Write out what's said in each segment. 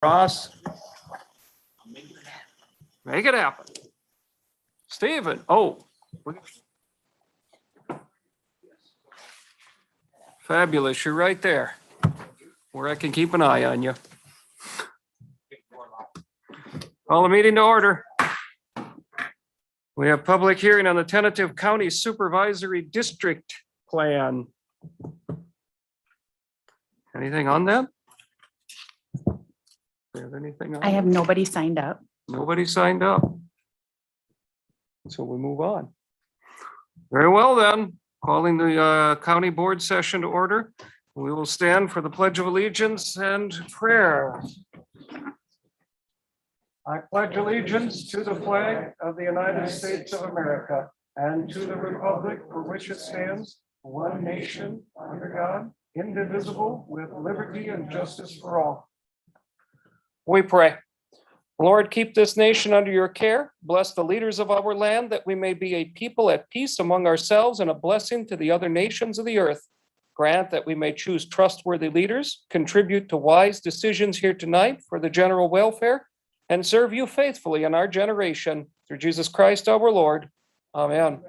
Ross? Make it happen. Stephen, oh. Fabulous, you're right there, where I can keep an eye on you. Call the meeting to order. We have public hearing on the tentative county supervisory district plan. Anything on that? Do you have anything on I have that? nobody signed up. Nobody signed up. So we move on. Very well then, calling the county board session to order. We will stand for the Pledge of Allegiance and prayer. I pledge allegiance to the flag of the United States of America and to the republic for which it stands, one nation, under God, indivisible, with liberty and justice for all. We pray. Lord, keep this nation under your care. Bless the leaders of our land, that we may be a people at peace among ourselves and a blessing to the other nations of the earth. Grant that we may choose trustworthy leaders, contribute to wise decisions here tonight for the general welfare, and serve you faithfully in our generation. Through Jesus Christ our Lord. Amen.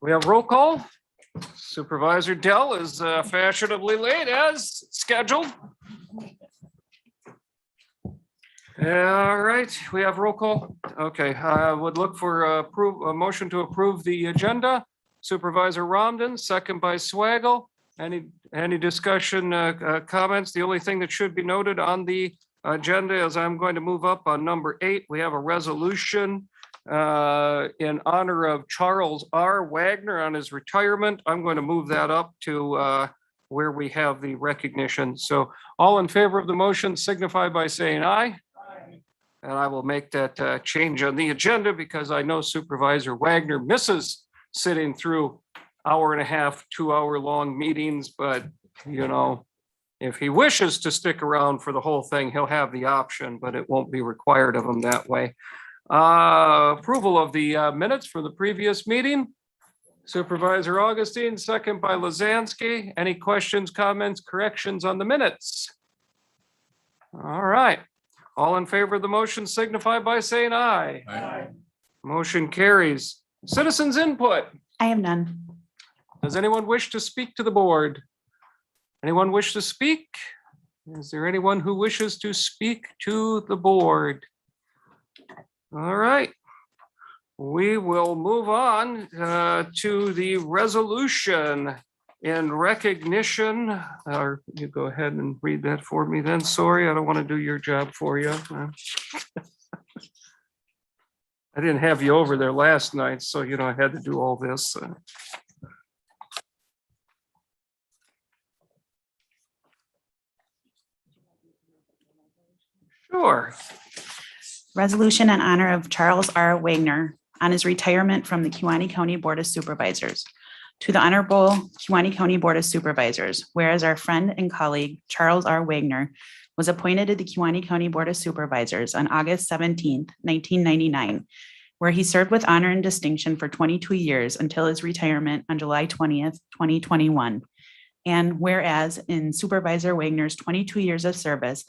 We have roll call. Supervisor Dell is fashionably late as scheduled. All right, we have roll call. Okay, I would look for a motion to approve the agenda. Supervisor Romden, second by Swaggle. Any discussion, comments? The only thing that should be noted on the agenda is I'm going to move up on number 8. We have a resolution in honor of Charles R. Wagner on his retirement. I'm going to move that up to where we have the recognition. So all in favor of the motion signify by saying aye. Aye. And I will make that change on the agenda because I know Supervisor Wagner misses sitting through hour and a half, 2-hour long meetings, but you know, if he wishes to stick around for the whole thing, he'll have the option, but it won't be required of him that way. Approval of the minutes for the previous meeting. Supervisor Augustine, second by Lazansky. Any questions, comments, corrections on the minutes? All right. All in favor of the motion signify by saying aye. Aye. Motion carries. Citizens input. I have none. Does anyone wish to speak to the board? Anyone wish to speak? Is there anyone who wishes to speak to the board? All right. We will move on to the resolution in recognition. Or you go ahead and read that for me then. Sorry, I don't want to do your job for you. I didn't have you over there last night, so you know I had to do all this. Sure. Resolution in honor of Charles R. Wagner on his retirement from the Kewaunee County Board of Supervisors. To the Honorable Kewaunee County Board of Supervisors, whereas our friend and colleague Charles R. Wagner was appointed to the Kewaunee County Board of Supervisors on August 17th, 1999, where he served with honor and distinction for 22 years until his retirement on July 20th, 2021. And whereas in Supervisor Wagner's 22 years of service,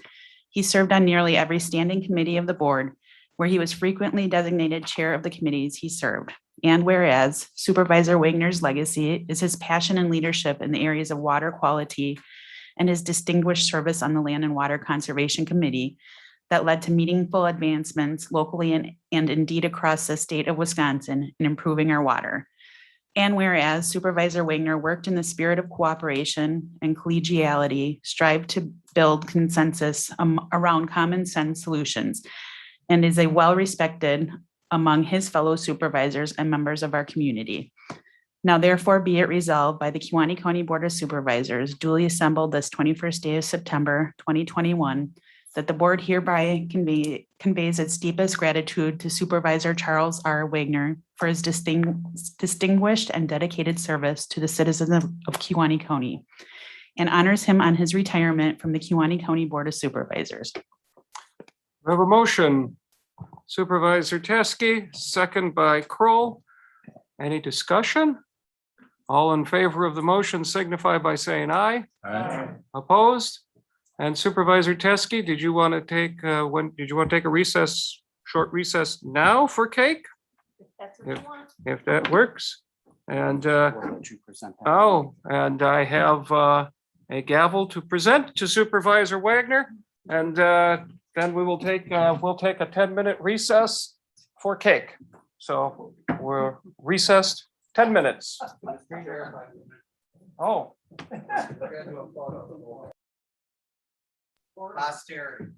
he served on nearly every standing committee of the board, where he was frequently designated chair of the committees he served. And whereas Supervisor Wagner's legacy is his passion and leadership in the areas of water quality and his distinguished service on the Land and Water Conservation Committee that led to meaningful advancements locally and indeed across the state of Wisconsin in improving our water. And whereas Supervisor Wagner worked in the spirit of cooperation and collegiality, strived to build consensus around common sense solutions, and is a well-respected among his fellow supervisors and members of our community. Now therefore be it resolved by the Kewaunee County Board of Supervisors duly assembled this 21st day of September 2021, that the board hereby conveys its deepest gratitude to Supervisor Charles R. Wagner for his distinguished and dedicated service to the citizens of Kewaunee County, and honors him on his retirement from the Kewaunee County Board of Supervisors. We have a motion. Supervisor Teske, second by Kroll. Any discussion? All in favor of the motion signify by saying aye. Aye. Opposed? And Supervisor Teske, did you want to take, did you want to take a recess, short recess now for cake? That's what If- you want. If that works. And, Would you present that? oh, and I have a gavel to present to Supervisor Wagner. And then we will take, we'll take a 10-minute recess for cake. So we're recessed 10 minutes. Oh. Posterity.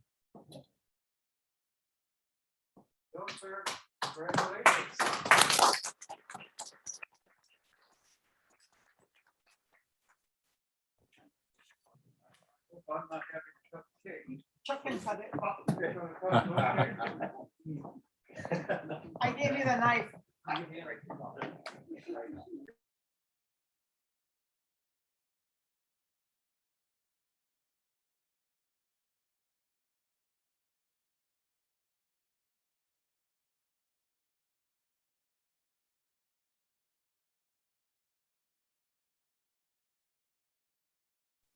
Chicken cut it. I gave you the knife.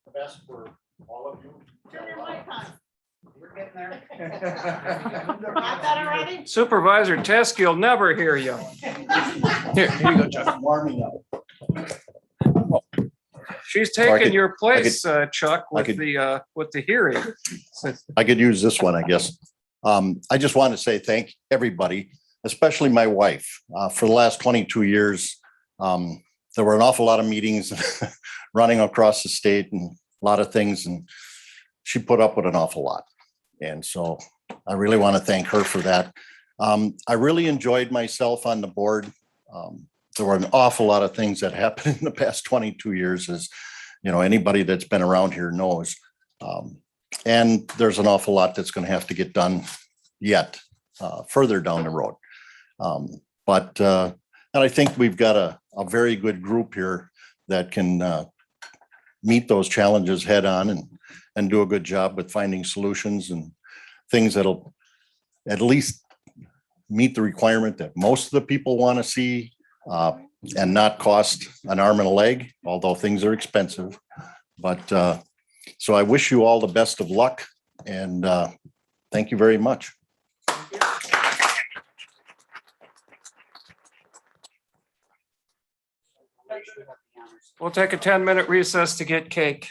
The best for all of you. Turn your mic on. We're getting there. Got that already? Supervisor Teske will never hear you. Here you go, Chuck. Warming up. She's Or I taking could- your place, Chuck, I with could- the hearing. I could use this one, I guess. I just want to say thank everybody, especially my wife. For the last 22 years, there were an awful lot of meetings running across the state and a lot of things, and she put up with an awful lot. And so I really want to thank her for that. I really enjoyed myself on the board. There were an awful lot of things that happened in the past 22 years, as you know, anybody that's been around here knows. And there's an awful lot that's going to have to get done yet further down the road. And I think we've got a very good group here that can meet those challenges head on and do a good job with finding solutions and things that'll at least meet the requirement that most of the people want to see and not cost an arm and a leg, although things are expensive. But so I wish you all the best of luck and thank you very much. We'll take a 10-minute recess to get cake.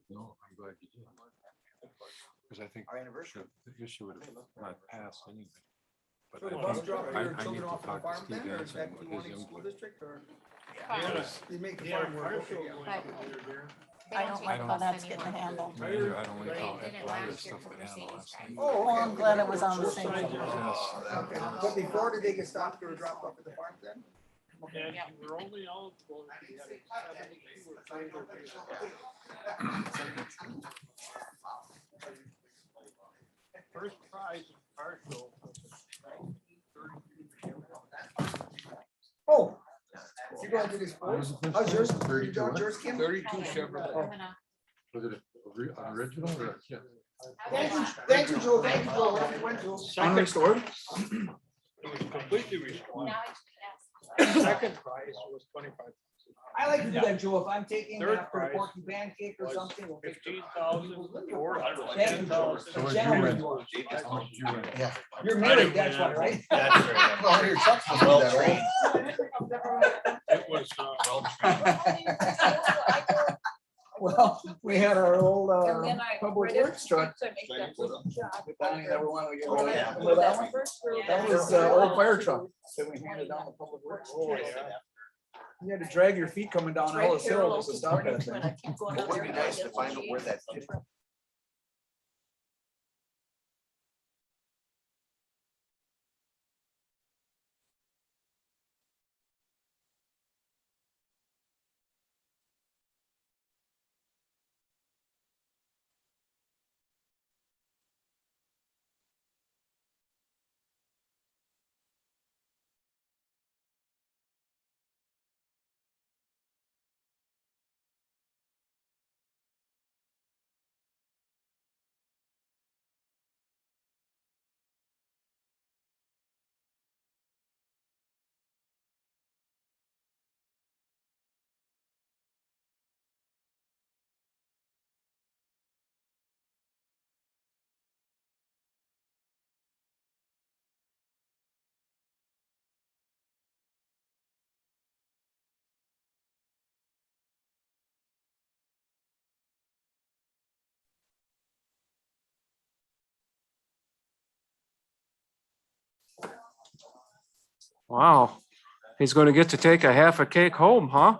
No, I'm glad you did. Because I think Our anniversary. the issue would have not passed anyway. But So I the bus think drop I your need children to off at the talk to farm Steve then, or is Anderson that with his Kewaunee young School kids. District, or Yeah. they make the Yeah, farm work? partial Okay, going yeah. through there. I don't like how that's getting handled. Me neither. I don't like They how did it a lot of last year stuff for that happened last Mercedes. night. Oh, okay. I'm glad it was on the same. Both sides page. are- Okay, but before, did they get stopped or dropped off at the farm then? And we're only eligible if you had a 72 or greater vehicle. First prize in partial. Oh. You going to the sports? How's yours? 32, huh? Yours, Kim? 32 Chevrolet. I'm gonna- Was it an original or a kit? Thank you, Joe, thank you, Joe. Where you went to? Unrestored? It was completely restored. Now I should ask. Second prize was 25. I like to do that, Joe, if I'm taking Third after a prize porky pancake or something. we'll take- 15,000. Fourth, Thank you, Joe. 10,000. So what'd Gentlemen you you win? are. How much did you win? Yeah. You're married, that's why, right? That's right. Well, your truck's supposed to be that old. It was, Well, we had our old And then I public read it works truck. to make that little job. Donnie never wanted to get rid of Yeah. that. Remember that one? That was old fire truck. Then we handed down the public works. oh, yeah. You had to drag your feet coming down Right Ellis here, Hill local just to stop that 42, and I thing. keep going It out would there be and nice I to get find some out where that cheese. did. Wow. He's going to get to take a half a cake home, huh?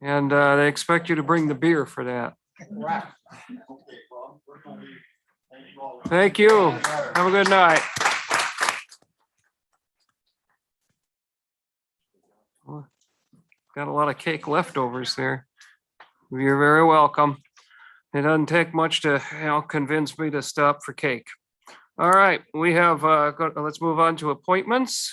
And they expect you to bring the beer for that. Thank you. Have a good night. Got a lot of cake leftovers there. You're very welcome. It doesn't take much to, convince me to stop for cake. All right, we have, let's move on to appointments.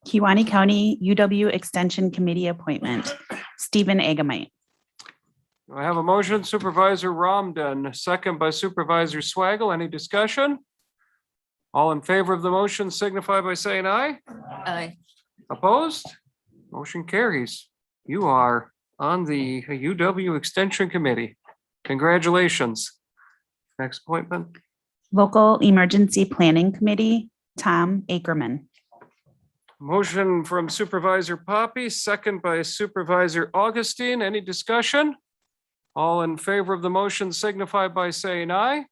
Kiwani County UW Extension Committee appointment, Stephen Agamite. I have a motion Supervisor Ramden, second by Supervisor Swaggle. Any discussion? All in favor of the motion signify by saying aye. Aye. Opposed? Motion carries. You are on the UW Extension Committee. Congratulations. Next appointment. Local Emergency Planning Committee, Tom Ackerman. Motion from Supervisor Poppy, second by Supervisor Augustine. Any discussion? All in favor of the motion signify by saying aye.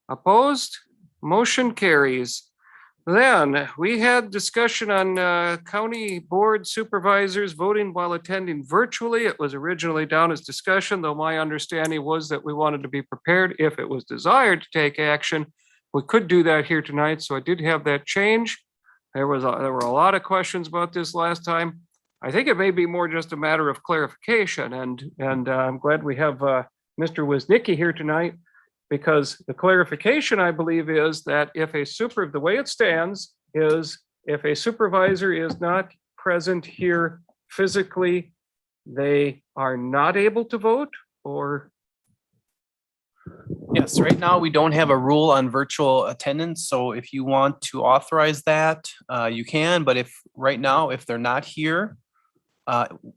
Opposed? Motion carries. Then we had discussion on county board supervisors voting while attending virtually. It was originally down as discussion, though my understanding was that we wanted to be prepared if it was desired to take action. We could do that here tonight, so I did have that change. There were a lot of questions about this last time. I think it may be more just a matter of clarification, and I'm glad we have Mr. Woznicki here tonight, because the clarification, I believe, is that the way it stands is if a supervisor is not present here physically, they are not able to vote, or? Yes, right now we don't have a rule on virtual attendance, so if you want to authorize that, you can, but right now, if they're not here,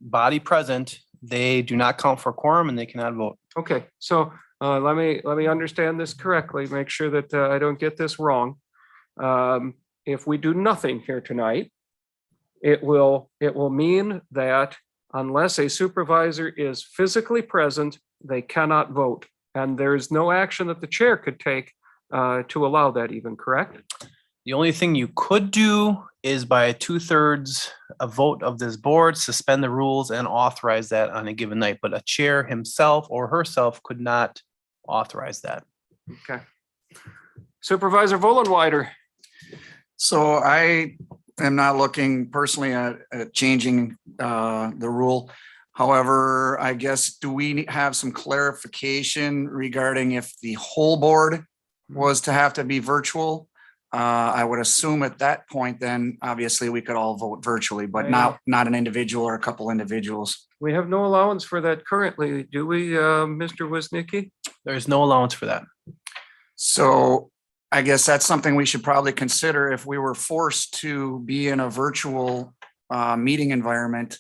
body present, they do not count for quorum and they cannot vote. Okay, so let me understand this correctly, make sure that I don't get this wrong. If we do nothing here tonight, it will mean that unless a supervisor is physically present, they cannot vote. And there's no action that the chair could take to allow that even, correct? The only thing you could do is by a 2/3 a vote of this board, suspend the rules and authorize that on a given night, but a chair himself or herself could not authorize that. Okay. Supervisor Vollenweider. So I am not looking personally at changing the rule. However, I guess, do we have some clarification regarding if the whole board was to have to be virtual? I would assume at that point, then obviously we could all vote virtually, but not an individual or a couple individuals. We have no allowance for that currently, do we, Mr. Wisnicki? There's no allowance for that. So I guess that's something we should probably consider if we were forced to be in a virtual meeting environment.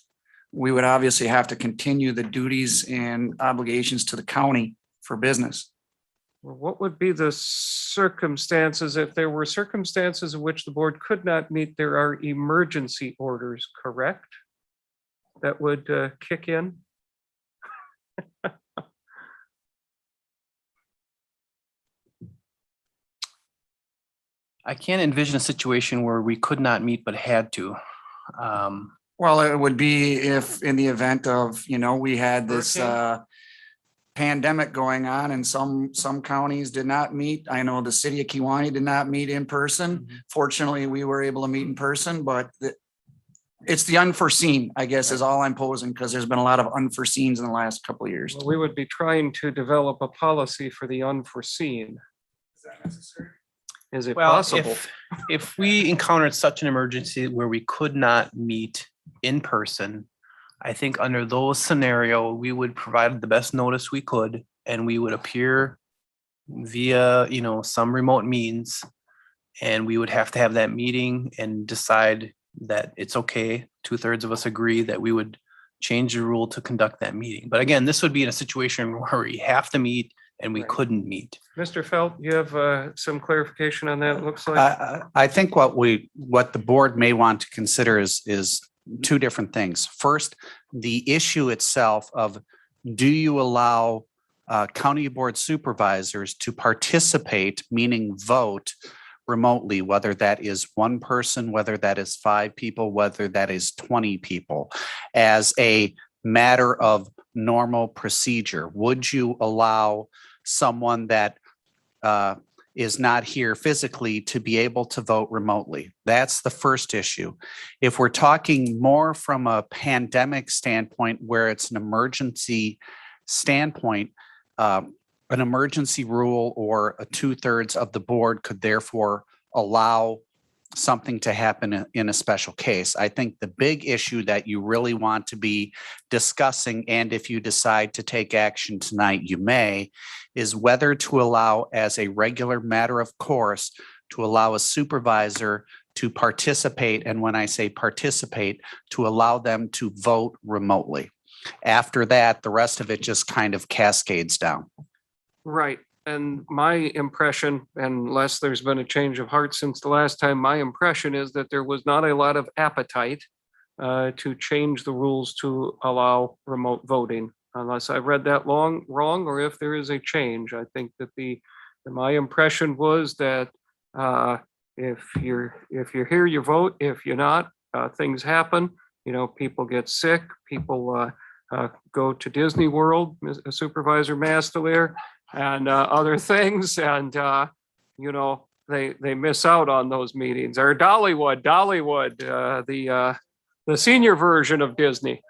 We would obviously have to continue the duties and obligations to the county for business. What would be the circumstances if there were circumstances in which the board could not meet? There are emergency orders, correct? That would kick in? I can't envision a situation where we could not meet but had to. Well, it would be if in the event of, we had this pandemic going on and some counties did not meet. I know the city of Kiwani did not meet in person. Fortunately, we were able to meet in person, but it's the unforeseen, I guess, is all I'm posing, because there's been a lot of unforeseens in the last couple of years. Well, we would be trying to develop a policy for the unforeseen. Is that necessary? Is it Well, possible? if we encountered such an emergency where we could not meet in person, I think under those scenario, we would provide the best notice we could, and we would appear via, some remote means. And we would have to have that meeting and decide that it's okay. 2/3 of us agree that we would change the rule to conduct that meeting. But again, this would be in a situation where we have to meet and we Right. couldn't meet. Mr. Felt, you have some clarification on that, it looks like? I think what the board may want to consider is two different things. First, the issue itself of, do you allow county board supervisors to participate, meaning vote remotely, whether that is one person, whether that is 5 people, whether that is 20 people, as a matter of normal procedure? Would you allow someone that is not here physically to be able to vote remotely? That's the first issue. If we're talking more from a pandemic standpoint, where it's an emergency standpoint, an emergency rule or a 2/3 of the board could therefore allow something to happen in a special case. I think the big issue that you really want to be discussing, and if you decide to take action tonight, you may, is whether to allow, as a regular matter of course, to allow a supervisor to participate. And when I say participate, to allow them to vote remotely. After that, the rest of it just kind of cascades down. Right, and my impression, unless there's been a change of heart since the last time, my impression is that there was not a lot of appetite to change the rules to allow remote voting, unless I read that wrong, or if there is a change. I think that my impression was that if you're here, you vote. If you're not, things happen. People get sick, people go to Disney World, Supervisor Mastelier, and other things, and they miss out on those meetings. Or Dollywood, the senior version of Disney.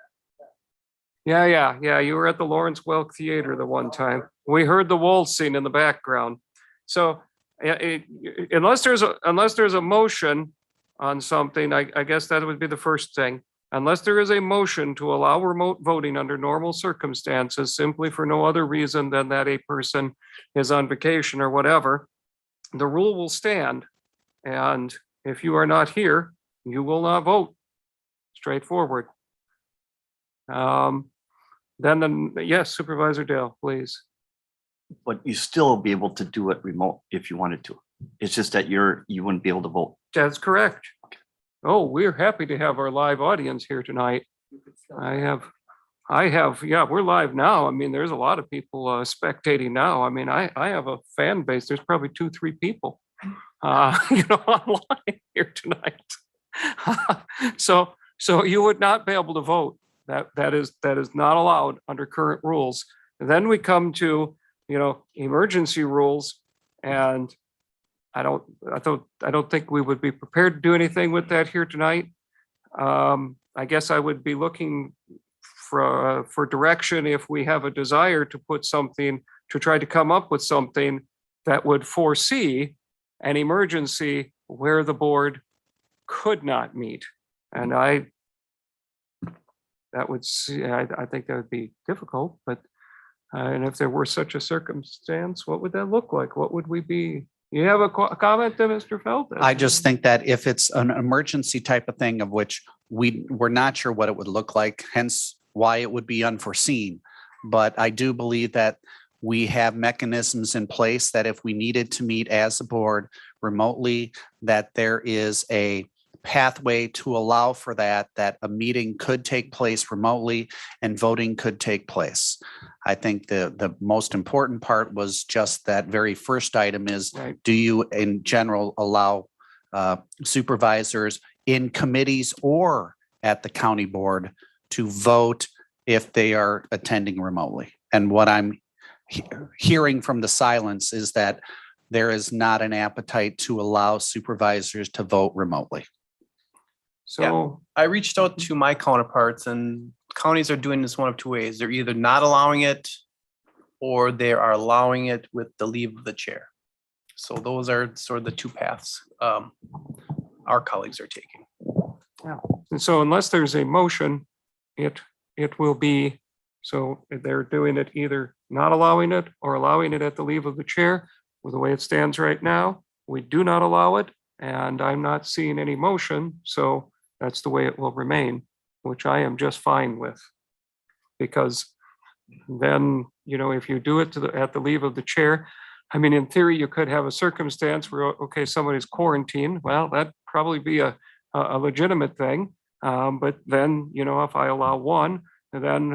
Yeah. You were at the Lawrence Welk Theater the one time. We heard the waltz scene in the background. So unless there's a motion on something, I guess that would be the first thing. Unless there is a motion to allow remote voting under normal circumstances, simply for no other reason than that a person is on vacation or whatever, the rule will stand. And if you are not here, you will not vote. Straightforward. Yes, Supervisor Dale, please. but you still be able to do it remote if you wanted to. It's just that you wouldn't be able to vote. That's correct. Oh, we're happy to have our live audience here tonight. I have, yeah, we're live now. I mean, there's a lot of people spectating now. I mean, I have a fan base. There's probably 2-3 people, online here tonight. So you would not be able to vote. That is not allowed under current rules. And then we come to, emergency rules, and I don't think we would be prepared to do anything with that here tonight. I guess I would be looking for direction if we have a desire to put something, to try to come up with something that would foresee an emergency where the board could not meet. And I think that would be difficult, but and if there were such a circumstance, what would that look like? What would we be? You have a comment there, Mr. Feld? I just think that if it's an emergency type of thing of which we're not sure what it would look like, hence why it would be unforeseen. But I do believe that we have mechanisms in place that if we needed to meet as a board remotely, that there is a pathway to allow for that a meeting could take place remotely and voting could take place. I think the most important part was just that very first item is, Right. do you in general allow supervisors in committees or at the county board to vote if they are attending remotely? And what I'm hearing from the silence is that there is not an appetite to allow supervisors to vote remotely. So, I reached out to my counterparts, and counties are doing this one of two ways. They're either not allowing it or they are allowing it with the leave of the chair. So those are sort of the two paths our colleagues are taking. and so unless there's a motion, it will be, so they're doing it either not allowing it or allowing it at the leave of the chair. With the way it stands right now, we do not allow it, and I'm not seeing any motion, so that's the way it will remain, which I am just fine with. Because then, if you do it at the leave of the chair, I mean, in theory, you could have a circumstance where, okay, somebody's quarantined. Well, that'd probably be a legitimate thing. But then, if I allow one, then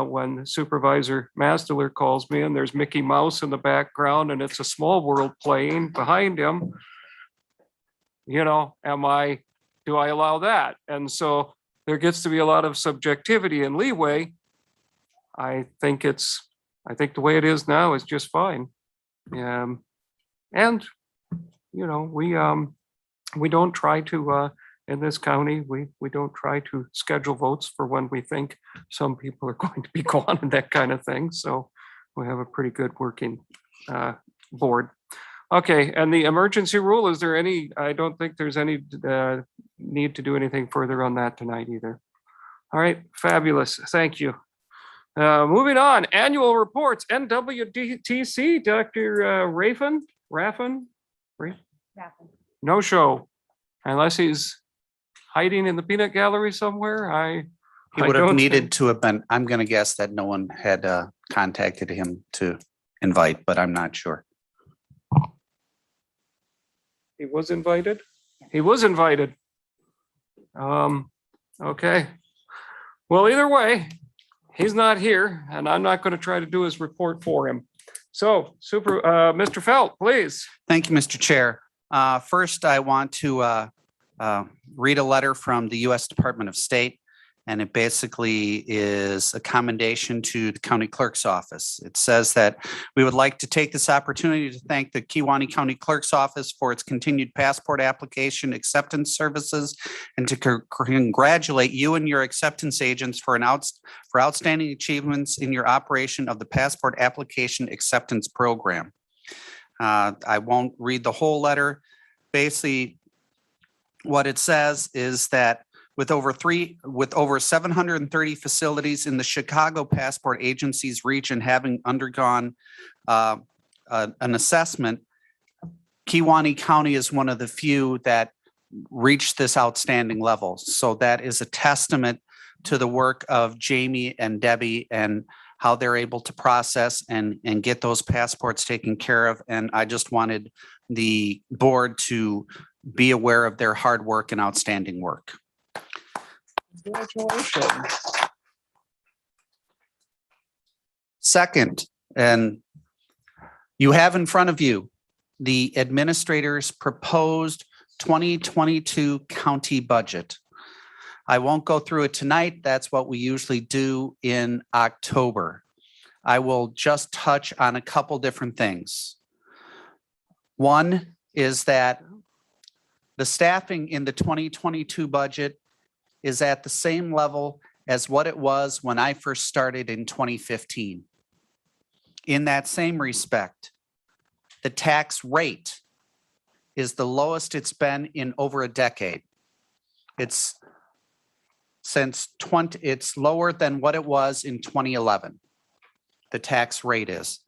when Supervisor Mastler calls me and there's Mickey Mouse in the background and it's a Small World playing behind him, do I allow that? And so there gets to be a lot of subjectivity and leeway. I think the way it is now is just fine. And, we don't try to, in this county, we don't try to schedule votes for when we think some people are going to be gone and that kind of thing. So we have a pretty good working board. Okay, and the emergency rule, is there any, I don't think there's any need to do anything further on that tonight either. All right, fabulous, thank you. Moving on, annual reports, Nwdtc, Dr. Raffin? No show, unless he's hiding in the peanut gallery somewhere. He would have needed to have been, I'm going to guess that no one had contacted him to invite, but I'm not sure. He was invited? He was invited. Okay. Well, either way, he's not here and I'm not going to try to do his report for him. So Mr. Felt, please. Thank you, Mr. Chair. First, I want to read a letter from the U.S. Department of State, and it basically is a commendation to the county clerk's office. It says that we would like to take this opportunity to thank the Kewaunee County Clerk's Office for its continued passport application acceptance services and to congratulate you and your acceptance agents for outstanding achievements in your operation of the passport application acceptance program. I won't read the whole letter. Basically, what it says is that with over 730 facilities in the Chicago Passport Agency's region having undergone an assessment, Kiwani County is one of the few that reached this outstanding level. So that is a testament to the work of Jamie and Debbie and how they're able to process and get those passports taken care of. And I just wanted the board to be aware of their hard work and outstanding work. Congratulations. Second, and you have in front of you the administrator's proposed 2022 county budget. I won't go through it tonight. That's what we usually do in October. I will just touch on a couple different things. One is that the staffing in the 2022 budget is at the same level as what it was when I first started in 2015. In that same respect, the tax rate is the lowest it's been in over a decade. It's lower than what it was in 2011. The tax rate is.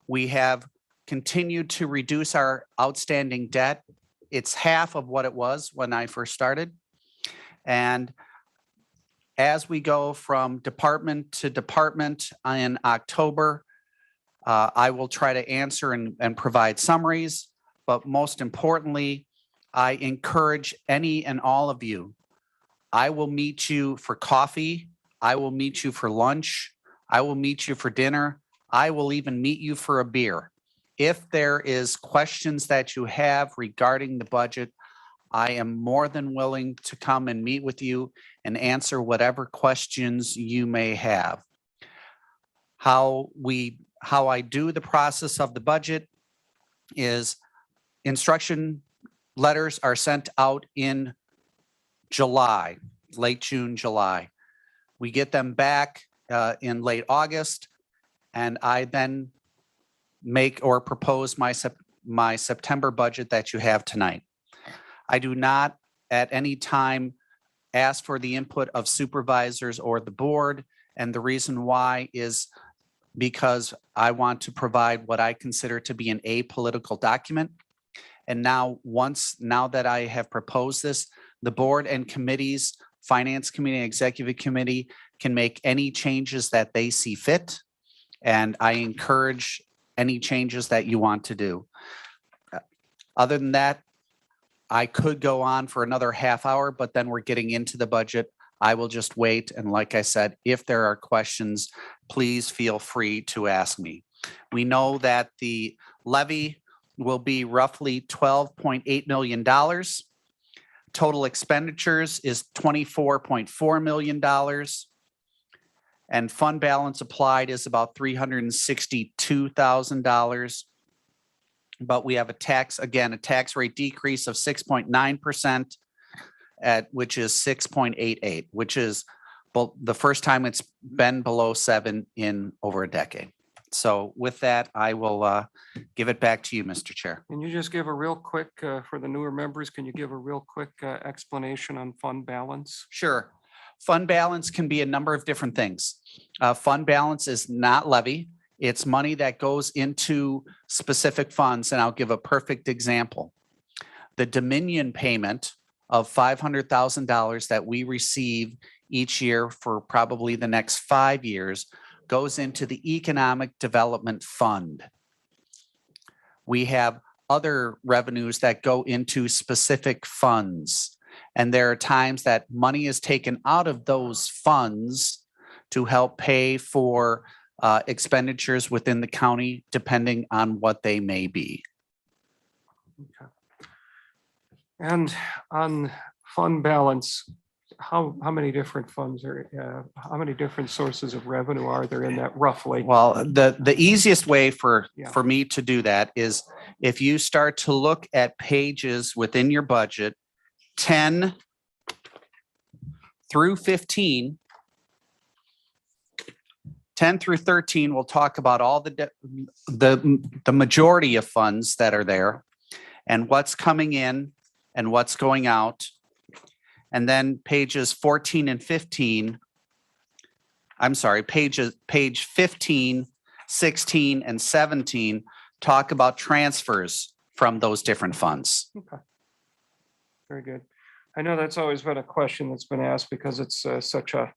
We have continued to reduce our outstanding debt. It's half of what it was when I first started. And as we go from department to department in October, I will try to answer and provide summaries, but most importantly, I encourage any and all of you. I will meet you for coffee. I will meet you for lunch. I will meet you for dinner. I will even meet you for a beer. If there is questions that you have regarding the budget, I am more than willing to come and meet with you and answer whatever questions you may have. How I do the process of the budget is instruction letters are sent out in July, late June, July. We get them back in late August, and I then make or propose my September budget that you have tonight. I do not at any time ask for the input of supervisors or the board, and the reason why is because I want to provide what I consider to be an apolitical document. And now that I have proposed this, the board and committees, finance committee, executive committee can make any changes that they see fit. And I encourage any changes that you want to do. Other than that, I could go on for another half hour, but then we're getting into the budget. I will just wait. And like I said, if there are questions, please feel free to ask me. We know that the levy will be roughly $12.8 million. Total expenditures is $24.4 million. And fund balance applied is about $362,000. But we have a tax rate decrease of 6.9%, which is 6.88, which is the first time it's been below 7 in over a decade. So with that, I will give it back to you, Mr. Chair. Can you just give a real quick, for the newer members, can you give a real quick explanation on fund balance? Sure. Fund balance can be a number of different things. Fund balance is not levy. It's money that goes into specific funds, and I'll give a perfect example. The Dominion payment of $500,000 that we receive each year for probably the next 5 years goes into the Economic Development Fund. We have other revenues that go into specific funds, and there are times that money is taken out of those funds to help pay for expenditures within the county, depending on what they may be. Okay. And on fund balance, how many different funds are, how many different sources of revenue are there in that roughly? Well, the easiest way for Yeah. me to do that is if you start to look at pages within your budget, 10 through 15, 10 through 13, we'll talk about all the majority of funds that are there and what's coming in and what's going out. And then pages 14 and 15, I'm sorry, page 15, 16, and 17 talk about transfers from those different funds. Okay. Very good. I know that's always been a question that's been asked because it's such a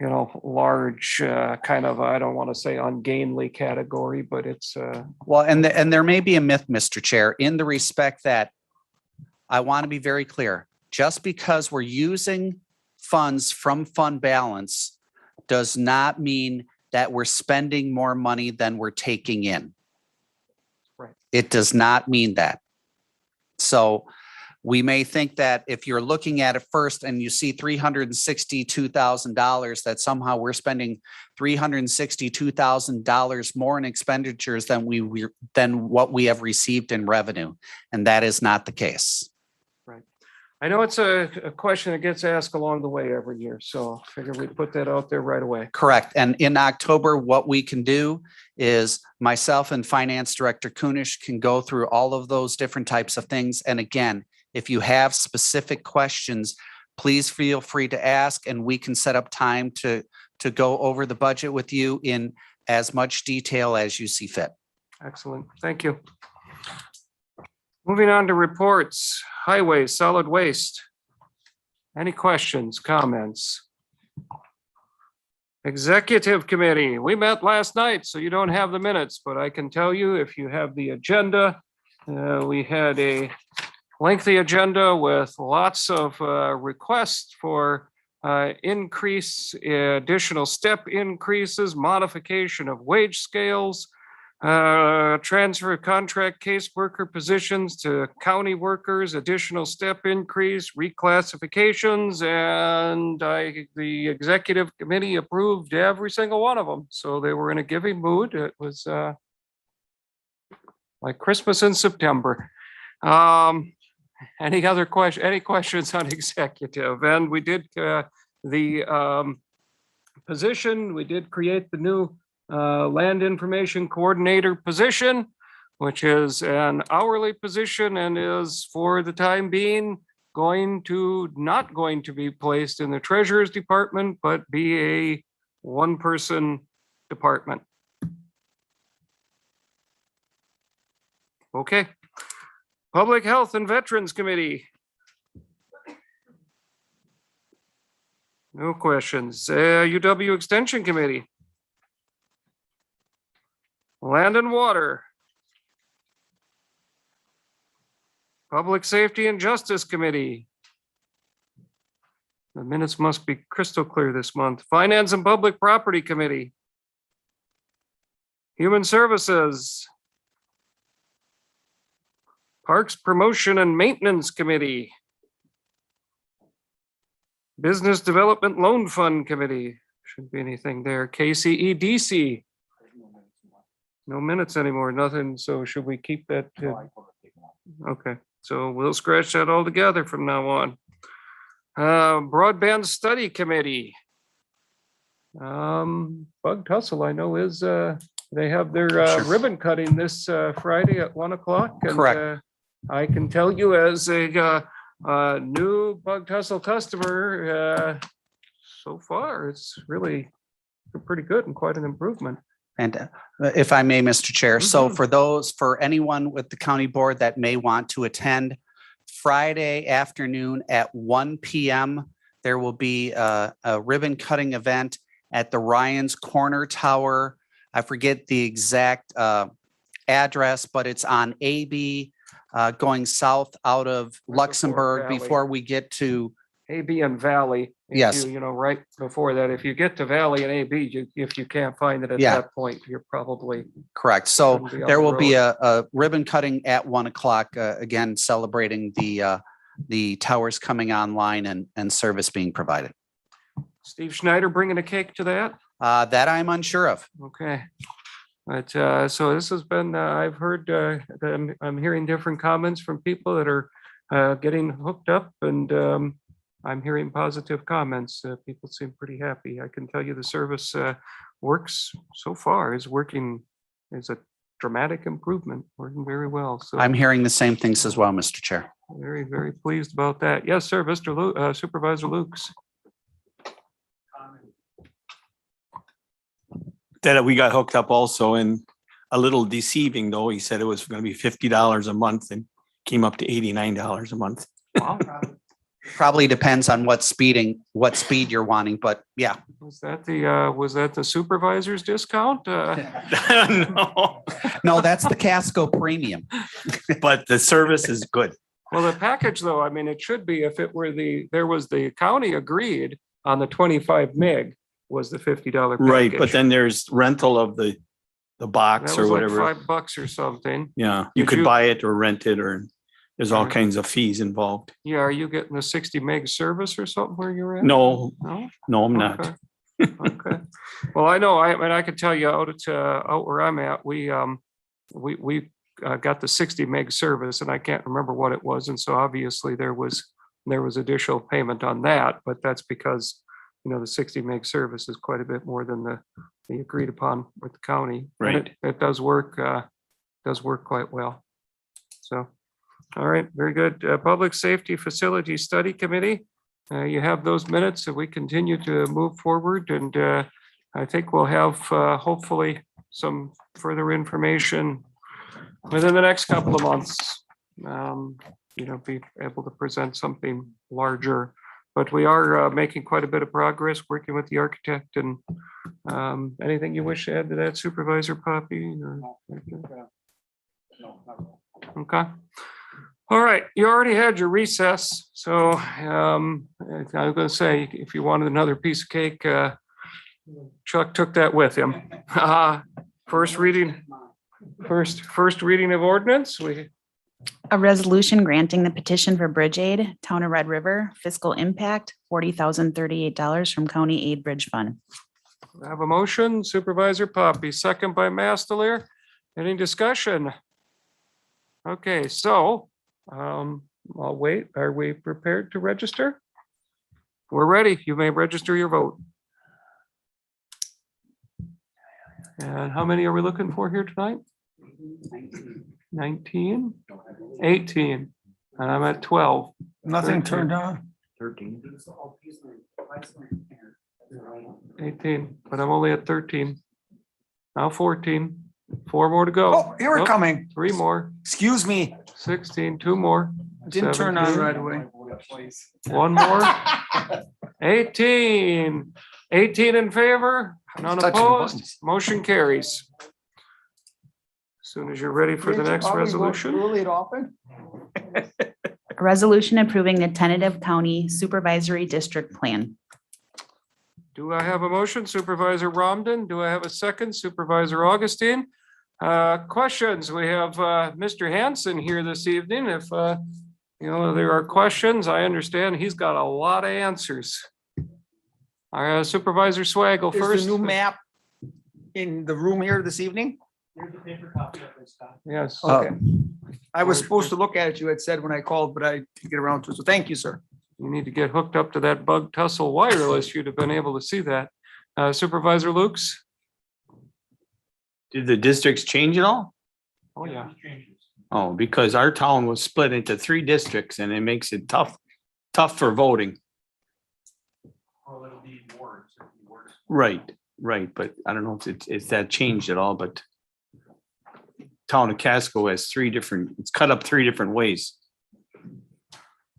large, kind of, I don't want to say ungainly category, but it's, Well, and there may be a myth, Mr. Chair, in the respect that I want to be very clear. Just because we're using funds from fund balance does not mean that we're spending more money than we're taking in. Right. It does not mean that. So we may think that if you're looking at it first and you see $362,000, that somehow we're spending $362,000 more in expenditures than what we have received in revenue. And that is not the case. I know it's a question that gets asked along the way every year, so I figure we'd put that out there right away. Correct. And in October, what we can do is myself and Finance Director Kunish can go through all of those different types of things. And again, if you have specific questions, please feel free to ask, and we can set up time to go over the budget with you in as much detail as you see fit. Excellent. Thank you. Moving on to reports, highway, solid waste. Any questions, comments? Executive Committee, we met last night, so you don't have the minutes, but I can tell you if you have the agenda, we had a lengthy agenda with lots of requests for increase, additional step increases, modification of wage scales, transfer of contract caseworker positions to county workers, additional step increase, reclassifications, and the executive committee approved every single one of them. So they were in a giving mood. It was like Christmas in September. Any other question? Any questions on executive? And we did the position. We did create the new land information coordinator position, which is an hourly position and is for the time being not going to be placed in the treasurer's department, but be a one-person department. Okay. Public Health and Veterans Committee. No questions. UW Extension Committee. Land and Water. Public Safety and Justice Committee. The minutes must be crystal clear this month. Finance and Public Property Committee. Human Services. Parks Promotion and Maintenance Committee. Business Development Loan Fund Committee. Shouldn't be anything there. KCEDC. No minutes anymore, nothing. So should we keep that? Okay, so we'll scratch that all together from now on. Broadband Study Committee. Bug Tussle, I know is, they have their Sure. ribbon cutting this Friday at 1 o'clock. And, Correct. I can tell you as a new Bug Tussle customer, so far, it's really pretty good and quite an improvement. And if I may, Mr. Chair, so for anyone with the county board that may want to attend, Friday afternoon at 1 p.m., there will be a ribbon cutting event at the Ryan's Corner Tower. I forget the exact address, but it's on AB going south out of Luxembourg Valley. before we get to. AB and Valley. If Yes. You know, right before that, if you get to Valley and AB, if you can't find it at Yeah. that point, you're probably. Correct. So Shouldn't be on there the will be a ribbon cutting at 1 o'clock, again, celebrating the towers coming online and service being provided. Steve Schneider bringing a cake to that? That I'm unsure of. Okay. But so this has been, I've heard, I'm hearing different comments from people that are getting hooked up, and I'm hearing positive comments. People seem pretty happy. I can tell you the service works so far, is a dramatic improvement, working very well. So I'm hearing the same things as well, Mr. Chair. very, very pleased about that. Yes, sir, Mr. Supervisor Lukes. That we got hooked up also, and a little deceiving though. He said it was going to be $50 a month and came up to $89 a month. Wow. Probably depends on what speed you're wanting, but yeah. Was that the supervisor's discount? No, No, that's the Casco premium. but the service is good. Well, the package though, I mean, it should be if it were the county agreed on the 25 meg was the $50 package. Right, but then there's rental of the That box or was like whatever. $5 or something. Yeah, you Did could you- buy it or rent it, or there's all Right. kinds of fees involved. Yeah, are you getting the 60 meg service or something where you're at? No, No? no, I'm not. Okay. Okay. Well, I know, I mean, I could tell you out where I'm at, we got the 60 meg service and I can't remember what it was. And so obviously there was additional payment on that, but that's because, the 60 meg service is quite a bit more than the agreed upon with the county. And Right. It does work quite well. So, all right, very good. Public Safety Facility Study Committee. You have those minutes, so we continue to move forward, and I think we'll have hopefully some further information within the next couple of months. Be able to present something larger, but we are making quite a bit of progress working with the architect. And anything you wish to add to that, Supervisor Poppy? Okay. All right, you already had your recess, so I was gonna say, if you wanted another piece of cake, Chuck took that with him. First reading of ordinance, A resolution granting the petition for bridge aid, Town of Red River, fiscal impact, $40,038 from County Aid Bridge Fund. have a motion, Supervisor Poppy, second by Masteler. Any discussion? Okay, so I'll wait. Are we prepared to register? We're ready. You may register your vote. And how many are we looking for here tonight? 19, 18, and I'm at 12. Nothing turned on. 13. 18, but I'm only at 13. Now 14, 4 more to go. Oh, here we're Nope, coming. 3 more, Excuse me. 16, 2 more. Didn't turn on 17, right away. 1 more. 18. 18 in favor, none Touching the opposed, buttons. motion carries. As Soon as you're ready for the next resolution. A resolution approving the tentative county supervisory district plan. Do I have a motion, Supervisor Romden? Do I have a second, Supervisor Augustine? Questions? We have Mr. Hanson here this evening. If there are questions, I understand he's got a lot of answers. Supervisor Swaggle Is first. the new map in the room here this evening? Yes. Okay. I was supposed to look at it, you had said when I called, but I didn't get around to it. So thank you, sir. You need to get hooked up to that bug tussle wireless. You'd have been able to see that. Supervisor Lukes? Did the districts change at all? Oh, yeah. Oh, because our town was split into 3 districts and it makes it tough for voting. Right, but I don't know if that changed at all, but town of Casco has it's cut up 3 different ways.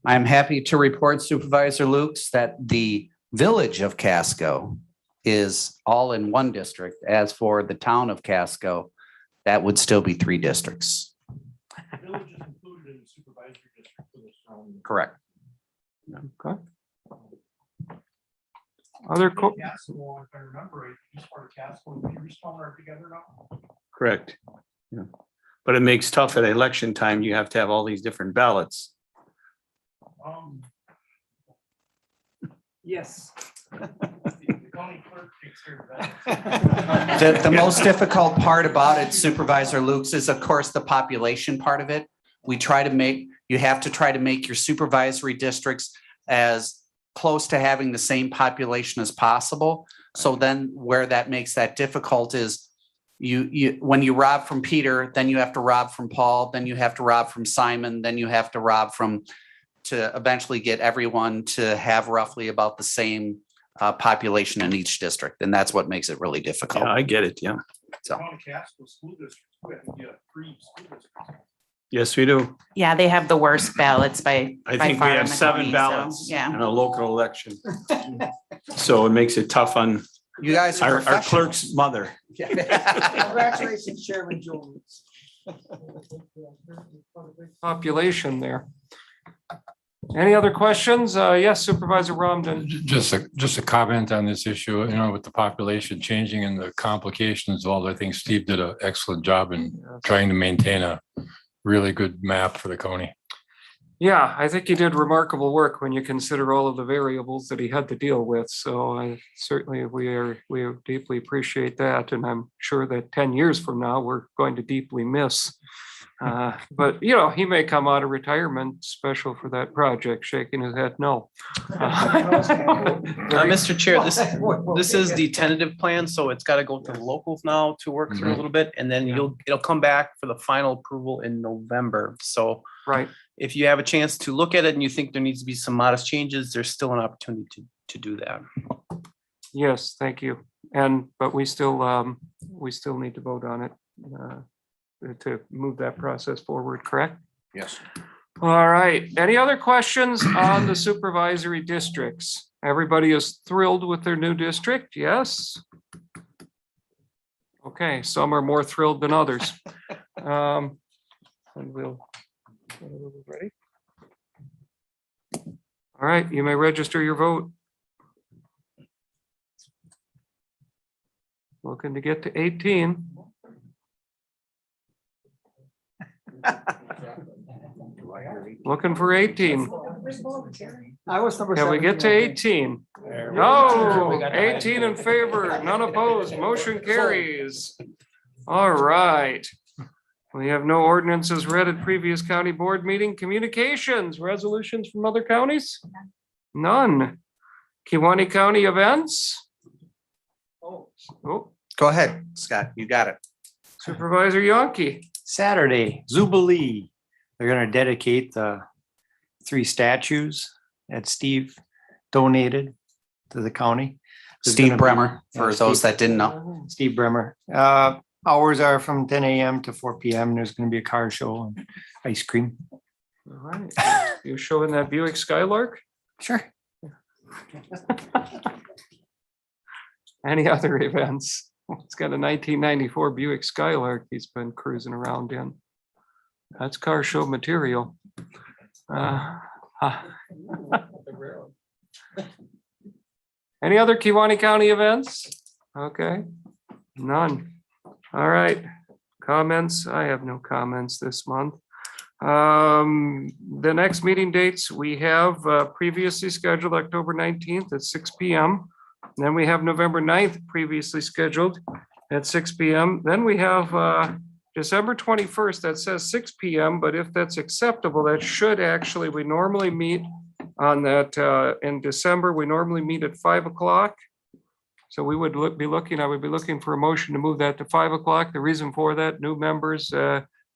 I'm happy to report, Supervisor Lukes, that the village of Casco is all in 1 district. As for the town of Casco, that would still be 3 districts. Correct. Okay. Other, If I remember right, each part of Castle and Peterstone are together now. Correct. Yeah. But it makes tough at election time. You have to have all these different ballots. Yes. The county clerk takes care of that. The most difficult part about it, Supervisor Lukes, is of course the population part of it. You have to try to make your supervisory districts as close to having the same population as possible. So then where that makes that difficult is when you rob from Peter, then you have to rob from Paul, then you have to rob from Simon, then you have to rob to eventually get everyone to have roughly about the same population in each district. And that's what makes it really difficult. Yeah, I get it. Yeah. So, County Castle School District, we have to get 3 school districts. Yes, we do. Yeah, they have the worst ballots by I by think we far in have the 7 county, so, ballots yeah. in a local election. So it makes it tough on You guys are our professionals. clerk's mother. Congratulations, Chairman Jones. Population there. Any other questions? Yes, Supervisor Romden. Just a comment on this issue, with the population changing and the complications involved. I think Steve did an excellent job in trying to maintain a really good map for the county. Yeah, I think he did remarkable work when you consider all of the variables that he had to deal with. So I certainly, we deeply appreciate that. And I'm sure that 10 years from now, we're going to deeply miss. But, he may come out of retirement special for that project, shaking his head, no. Mr. Chair, this is the tentative plan, so it's got to go to the locals now to work through a little bit, and then it'll come back for the final approval in November. So Right. if you have a chance to look at it and you think there needs to be some modest changes, there's still an opportunity to do that. Yes, thank you. But we still need to vote on it to move that process forward, correct? Yes. All right. Any other questions on the supervisory districts? Everybody is thrilled with their new district? Yes? Okay, some are more thrilled than others. And ready? All right, you may register your vote. Looking to get to 18. Looking for 18. I was number Can we get to 18? No, 18 in favor, none opposed, motion carries. All right. We have no ordinances read at previous county board meeting. Communications, resolutions from other counties? None. Kiwani County events? Oh, Go ahead, Scott, you got it. Supervisor Yonke. Saturday, Jubilee. They're gonna dedicate the 3 statues that Steve donated to the county. There's Steve gonna be- Bremer, for Yeah, those Steve- that didn't know. Steve Bremer. Hours are from 10 a.m. to 4 p.m. There's gonna be a car show and ice cream. All right, you showing that Buick Skylark? Sure. Any other events? It's got a 1994 Buick Skylark he's been cruising around in. That's car show material. Any other Kiwani County events? Okay, none. All right, comments? I have no comments this month. The next meeting dates we have previously scheduled October 19th at 6 p.m. Then we have November 9th previously scheduled at 6 p.m. Then we have December 21st, that says 6 p.m., but if that's acceptable, that should actually, we normally meet on that, in December, we normally meet at 5 o'clock. So we would be looking, I would be looking for a motion to move that to 5 o'clock. The reason for that, new members,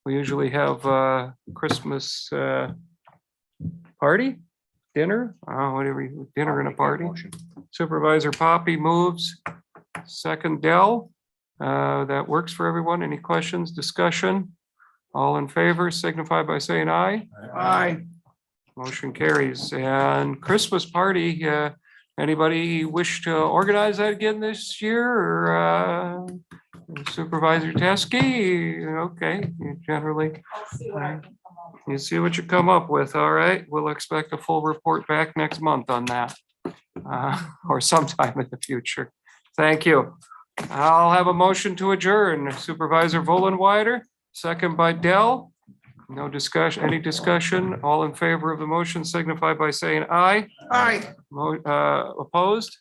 we usually have Christmas party, dinner, whatever, dinner and a party. Supervisor Poppy moves, second Dell. That works for everyone. Any questions, discussion? All in favor signify by saying aye. Aye. Motion carries. And Christmas party, anybody wish to organize that again this year or Supervisor Teskey? Okay, you generally, you see what you come up with. All right, we'll expect a full report back next month on that or sometime in the future. Thank you. I'll have a motion to adjourn. Supervisor Vollenweider, second by Dell. No discussion, any discussion? All in favor of the motion signify by saying aye. Aye. Opposed?